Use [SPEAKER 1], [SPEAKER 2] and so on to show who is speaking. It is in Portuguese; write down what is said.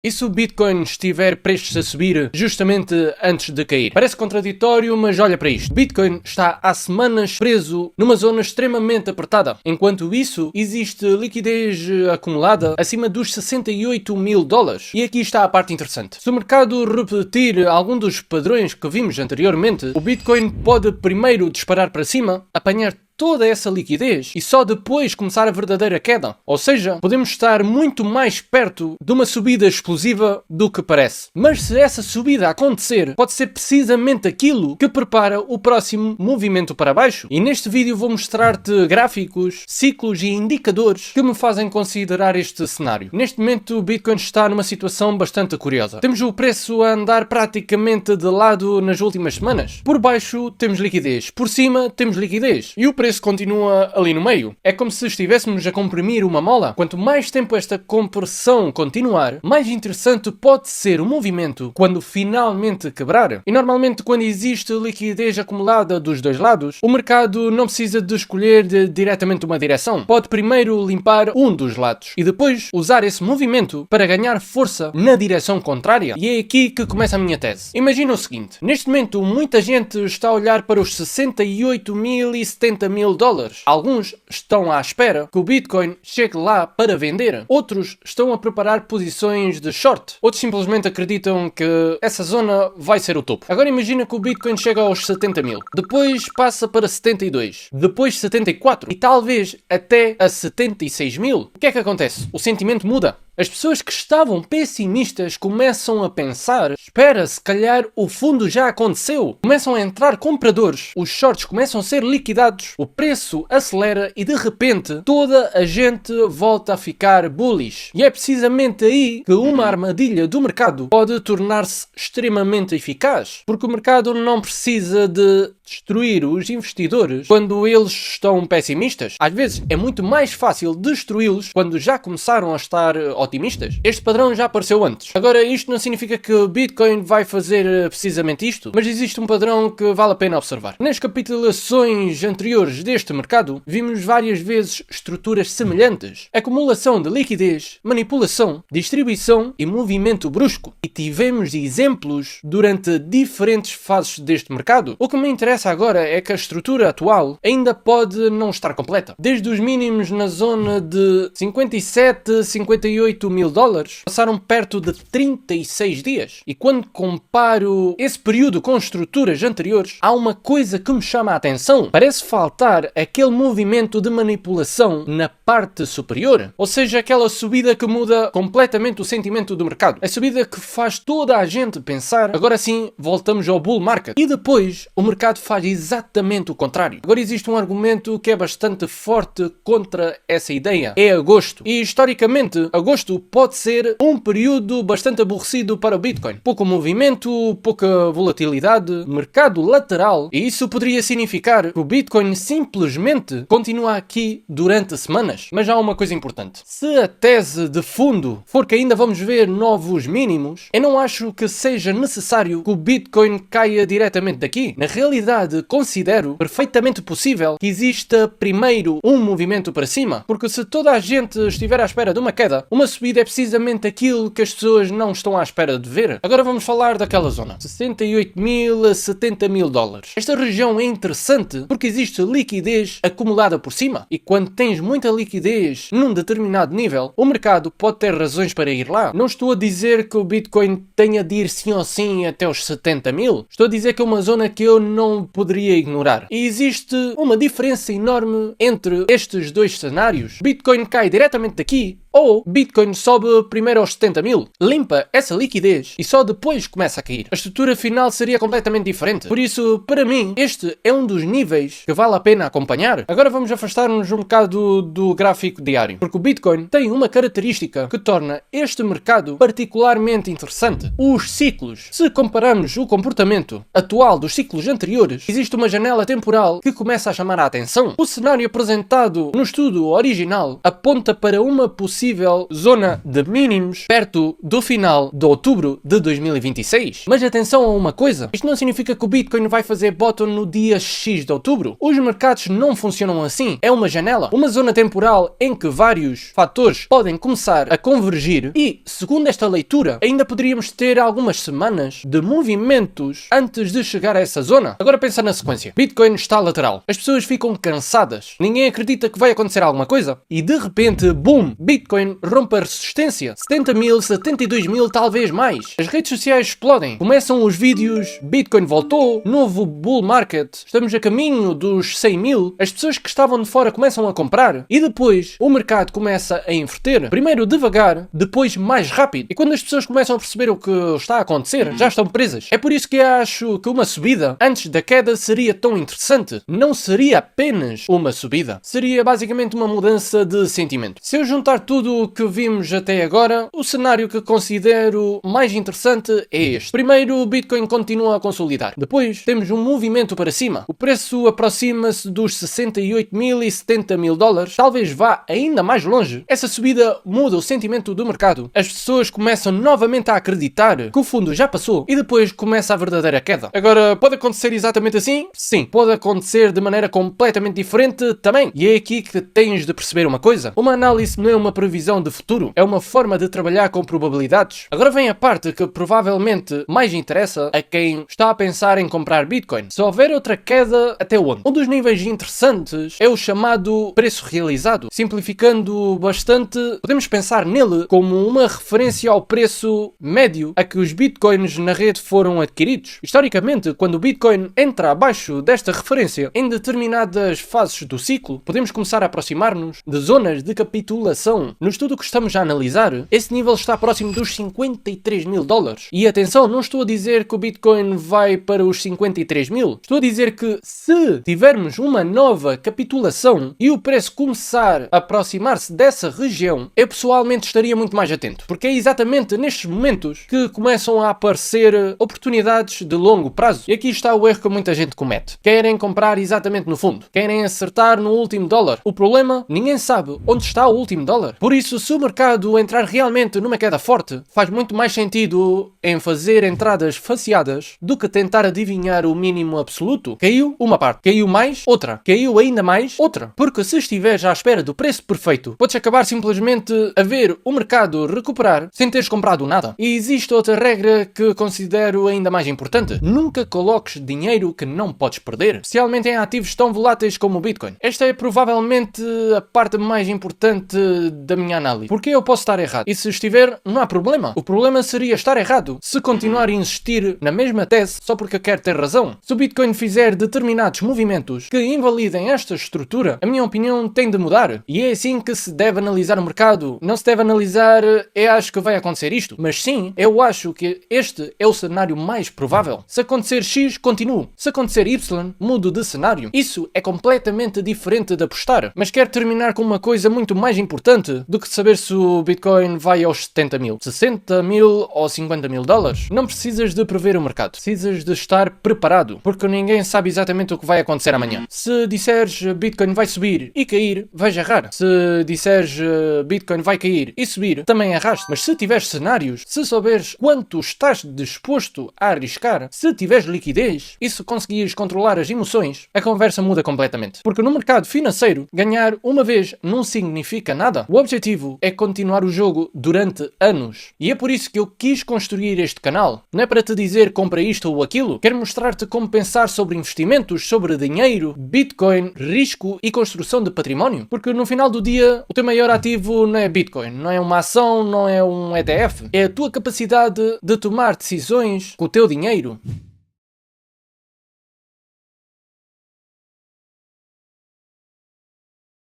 [SPEAKER 1] E se o Bitcoin estiver prestes a subir justamente antes de cair? Parece contraditório, mas olha para isto. O Bitcoin está há semanas preso numa zona extremamente apertada. Enquanto isso, existe liquidez acumulada acima dos 68 mil dólares. E aqui está a parte interessante. Se o mercado repetir algum dos padrões que vimos anteriormente, o Bitcoin pode primeiro disparar para cima, apanhar toda essa liquidez e só depois começar a verdadeira queda. Ou seja, podemos estar muito mais perto de uma subida explosiva do que parece. Mas se essa subida acontecer, pode ser precisamente aquilo que prepara o próximo movimento para baixo. E neste vídeo vou mostrar-te gráficos, ciclos e indicadores que me fazem considerar este cenário. Neste momento o Bitcoin está numa situação bastante curiosa. Temos o preço a andar praticamente de lado nas últimas semanas. Por baixo temos liquidez, por cima temos liquidez. E o preço continua ali no meio. É como se estivéssemos a comprimir uma mola. Quanto mais tempo esta compressão continuar, mais interessante pode ser o movimento quando finalmente quebrar. E normalmente quando existe liquidez acumulada dos dois lados, o mercado não precisa de escolher diretamente uma direção. Pode primeiro limpar um dos lados e depois usar esse movimento para ganhar força na direção contrária. E é aqui que começa a minha tese. Imagina o seguinte. Neste momento muita gente está a olhar para os 68 mil e 70 mil dólares. Alguns estão à espera que o Bitcoin chegue lá para vender. Outros estão a preparar posições de short. Outros simplesmente acreditam que essa zona vai ser o topo. Agora imagina que o Bitcoin chega aos 70 mil. Depois passa para 72. Depois 74. E talvez até a 76 mil. O que é que acontece? O sentimento muda. As pessoas que estavam pessimistas começam a pensar: espera, se calhar o fundo já aconteceu. Começam a entrar compradores, os shorts começam a ser liquidados, o preço acelera e de repente toda a gente volta a ficar bullish. E é precisamente aí que uma armadilha do mercado pode tornar-se extremamente eficaz. Porque o mercado não precisa de destruir os investidores quando eles estão pessimistas. Às vezes é muito mais fácil destruí-los quando já começaram a estar otimistas. Este padrão já apareceu antes. Agora, isto não significa que o Bitcoin vai fazer precisamente isto, mas existe um padrão que vale a pena observar. Nas capitulações anteriores deste mercado, vimos várias vezes estruturas semelhantes. Acumulação de liquidez, manipulação, distribuição e movimento brusco. E tivemos exemplos durante diferentes fases deste mercado. O que me interessa agora é que a estrutura atual ainda pode não estar completa. Desde os mínimos na zona de 57, 58 mil dólares, passaram perto de 36 dias. E quando comparo esse período com estruturas anteriores, há uma coisa que me chama a atenção. Parece faltar aquele movimento de manipulação na parte superior. Ou seja, aquela subida que muda completamente o sentimento do mercado. A subida que faz toda a gente pensar: agora sim, voltamos ao bull market. E depois, o mercado faz exatamente o contrário. Agora existe um argumento que é bastante forte contra essa ideia. É agosto. E historicamente, agosto pode ser um período bastante aborrecido para o Bitcoin. Pouco movimento, pouca volatilidade, mercado lateral. E isso poderia significar que o Bitcoin simplesmente continua aqui durante semanas. Mas há uma coisa importante. Se a tese de fundo for que ainda vamos ver novos mínimos, eu não acho que seja necessário que o Bitcoin caia diretamente daqui. Na realidade, considero perfeitamente possível que exista primeiro um movimento para cima, porque se toda a gente estiver à espera de uma queda, uma subida é precisamente aquilo que as pessoas não estão à espera de ver. Agora vamos falar daquela zona, 68 mil a 70 mil dólares. Esta região é interessante porque existe liquidez acumulada por cima, e quando tens muita liquidez num determinado nível, o mercado pode ter razões para ir lá. Não estou a dizer que o Bitcoin tenha de ir sim ou sim até os 70 mil, estou a dizer que é uma zona que eu não poderia ignorar. E existe uma diferença enorme entre estes dois cenários. Bitcoin cai diretamente daqui, ou Bitcoin sobe primeiro aos 70 mil, limpa essa liquidez e só depois começa a cair. A estrutura final seria completamente diferente. Por isso, para mim, este é um dos níveis que vale a pena acompanhar. Agora vamos afastar-nos um bocado do gráfico diário, porque o Bitcoin tem uma característica que torna este mercado particularmente interessante. Os ciclos. Se compararmos o comportamento atual dos ciclos anteriores, existe uma janela temporal que começa a chamar a atenção. O cenário apresentado no estudo original aponta para uma possível possível zona de mínimos perto do final de outubro de 2026. Mas atenção a uma coisa, isto não significa que o Bitcoin vai fazer bottom no dia X de outubro. Os mercados não funcionam assim, é uma janela, uma zona temporal em que vários fatores podem começar a convergir e, segundo esta leitura, ainda poderíamos ter algumas semanas de movimentos antes de chegar a essa zona. Agora pensa na sequência. Bitcoin está lateral, as pessoas ficam cansadas, ninguém acredita que vai acontecer alguma coisa e de repente, boom, Bitcoin rompe a resistência, 70 mil, 72 mil, talvez mais. As redes sociais explodem, começam os vídeos, Bitcoin voltou, novo bull market, estamos a caminho dos 100 mil, as pessoas que estavam de fora começam a comprar e depois o mercado começa a inverter, primeiro devagar, depois mais rápido, e quando as pessoas começam a perceber o que está a acontecer, já estão presas. É por isso que acho que uma subida antes da queda seria tão interessante. Não seria apenas uma subida, seria basicamente uma mudança de sentimento. Se eu juntar tudo o que vimos até agora, o cenário que considero mais interessante é este. Primeiro, o Bitcoin continua a consolidar. Depois, temos um movimento para cima. O preço aproxima-se dos 68 mil e 70 mil dólares. Talvez vá ainda mais longe. Essa subida muda o sentimento do mercado. As pessoas começam novamente a acreditar que o fundo já passou e depois começa a verdadeira queda. Agora, pode acontecer exatamente assim? Sim. Pode acontecer de maneira completamente diferente também. E é aqui que tens de perceber uma coisa. Uma análise não é uma previsão de futuro. É uma forma de trabalhar com probabilidades. Agora vem a parte que provavelmente mais interessa a quem está a pensar em comprar Bitcoin. Se houver outra queda, até onde? Um dos níveis interessantes é o chamado preço realizado. Simplificando bastante, podemos pensar nele como uma referência ao preço médio a que os Bitcoins na rede foram adquiridos. Historicamente, quando o Bitcoin entra abaixo desta referência em determinadas fases do ciclo, podemos começar a aproximar-nos de zonas de capitulação. No estudo que estamos a analisar, esse nível está próximo dos 53 mil dólares. E atenção, não estou a dizer que o Bitcoin vai para os 53 mil. Estou a dizer que se tivermos uma nova capitulação e o preço começar a aproximar-se dessa região, eu pessoalmente estaria muito mais atento. Porque é exatamente nestes momentos que começam a aparecer oportunidades de longo prazo. E aqui está o erro que muita gente comete. Querem comprar exatamente no fundo. Querem acertar no último dólar. O problema, ninguém sabe onde está o último dólar. Por isso, se o mercado entrar realmente numa queda forte, faz muito mais sentido em fazer entradas faseadas do que tentar adivinhar o mínimo absoluto. Caiu uma parte, caiu mais outra, caiu ainda mais outra. Porque se estiveres à espera do preço perfeito, podes acabar simplesmente a ver o mercado recuperar sem teres comprado nada. E existe outra regra que considero ainda mais importante. Nunca coloques dinheiro que não podes perder, especialmente em ativos tão voláteis como o Bitcoin. Esta é provavelmente a parte mais importante da minha análise. Porque eu posso estar errado. E se estiver, não há problema. O problema seria estar errado se continuar a insistir na mesma tese só porque quer ter razão. Se o Bitcoin fizer determinados movimentos que invalidem esta estrutura, a minha opinião tem de mudar. E é assim que se deve analisar o mercado. Não se deve analisar, eu acho que vai acontecer isto. Mas sim, eu acho que este é o cenário mais provável. Se acontecer X, continuo. Se acontecer Y, mudo de cenário. Isso é completamente diferente de apostar. Mas quero terminar com uma coisa muito mais importante do que saber se o Bitcoin vai aos 70 mil, 60 mil ou 50 mil dólares. Não precisas de prever o mercado. Precisas de estar preparado. Porque ninguém sabe exatamente o que vai acontecer amanhã. Se disseres Bitcoin vai subir e cair, vais errar. Se disseres Bitcoin vai cair e subir, também erraste. Mas se tiveres cenários, se souberes quanto estás disposto a arriscar, se tiveres liquidez e se conseguires controlar as emoções, a conversa muda completamente. Porque no mercado financeiro, ganhar uma vez não significa nada. O objetivo é continuar o jogo durante anos. E é por isso que eu quis construir este canal. Não é para te dizer compra isto ou aquilo. Quero mostrar-te como pensar sobre investimentos, sobre dinheiro, Bitcoin, risco e construção de património. Porque no final do dia, o teu maior ativo não é Bitcoin, não é uma ação, não é um ETF. É a tua capacidade de tomar decisões com o teu dinheiro.